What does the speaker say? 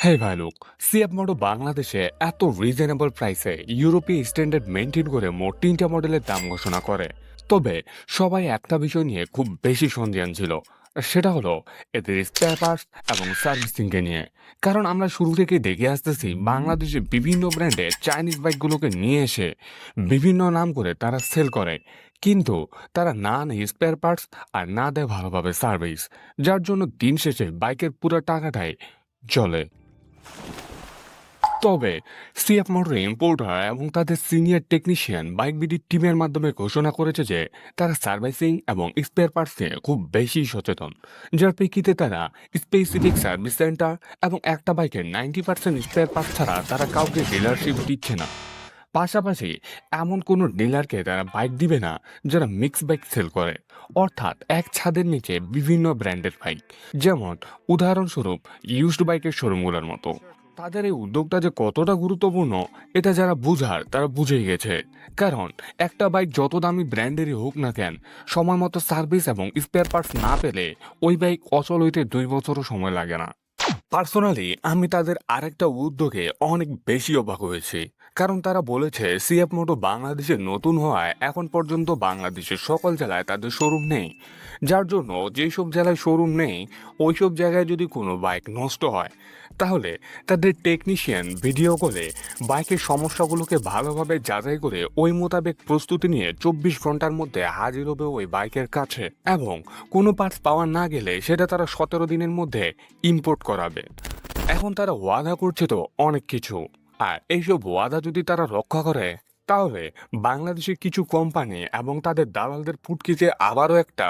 হ্যাঁ ভাই লোক, সিএফ মোটো বাংলাদেশে এত রিজনেবল প্রাইসে ইউরোপীয় স্ট্যান্ডার্ড মেনটেন করে মোট ৩টা মডেলের দাম ঘোষণা করে। তবে সবাই একটা বিষয় নিয়ে খুব বেশি সন্দিহান ছিল। সেটা হলো এদের স্পেয়ার পার্টস এবং সার্ভিসিংকে নিয়ে। কারণ আমরা শুরু থেকেই দেখে আসতেছি বাংলাদেশে বিভিন্ন ব্র্যান্ডের চাইনিজ বাইকগুলোকে নিয়ে এসে বিভিন্ন নাম করে তারা সেল করে, কিন্তু তারা না নেয় স্পেয়ার পার্টস আর না দেয় ভালোভাবে সার্ভিস, যার জন্য দিন শেষে বাইকের পুরো টাকাটাই চলে। তবে সিএফ মোটর ইম্পোর্টার এবং তাদের সিনিয়র টেকনিশিয়ান বাইক বিডির টিমের মাধ্যমে ঘোষণা করেছে যে তারা সার্ভিসিং এবং স্পেয়ার পার্টস নিয়ে খুব বেশি সচেতন, যার প্রেক্ষিতে তারা স্পেসিফিক সার্ভিস সেন্টার এবং একটা বাইকের 90% স্পেয়ার পার্টস ছাড়া তারা কাউকে ডিলারশিপ দিচ্ছে না। পাশাপাশি এমন কোনো ডিলারকে তারা বাইক দিবে না যারা মিক্স বাইক সেল করে, অর্থাৎ এক ছাদের নিচে বিভিন্ন ব্র্যান্ডের বাইক, যেমন উদাহরণস্বরূপ ইউজড বাইকের শোরুমগুলোর মতো। তাদের এই উদ্যোগটা যে কতটা গুরুত্বপূর্ণ এটা যারা বুঝার তারা বুঝেই গেছে। কারণ একটা বাইক যত দামি ব্র্যান্ডেরই হোক না কেন, সময় মতো সার্ভিস এবং স্পেয়ার পার্টস না পেলে ওই বাইক অচল হইতে 2 বছরও সময় লাগে না। পার্সোনালি আমি তাদের আরেকটা উদ্যোগে অনেক বেশি অবাক হয়েছি। কারণ তারা বলেছে সিএফ মোটো বাংলাদেশে নতুন হওয়ায় এখন পর্যন্ত বাংলাদেশের সকল জেলায় তাদের শোরুম নেই, যার জন্য যেসব জেলায় শোরুম নেই ওইসব জায়গায় যদি কোনো বাইক নষ্ট হয় তাহলে তাদের টেকনিশিয়ান ভিডিও কলে বাইকের সমস্যাগুলোকে ভালোভাবে যাচাই করে ওই মোতাবেক প্রস্তুতি নিয়ে 24 ঘন্টার মধ্যে হাজির হবে ওই বাইকের কাছে, এবং কোনো পার্টস পাওয়া না গেলে সেটা তারা 17 দিনের মধ্যে ইম্পোর্ট করাবে। এখন তারা ওয়াদা করছে তো অনেক কিছু, আর এইসব ওয়াদা যদি তারা রক্ষা করে তাহলে বাংলাদেশের কিছু কোম্পানি এবং তাদের দালালদের ফুটকিতে আবারও একটা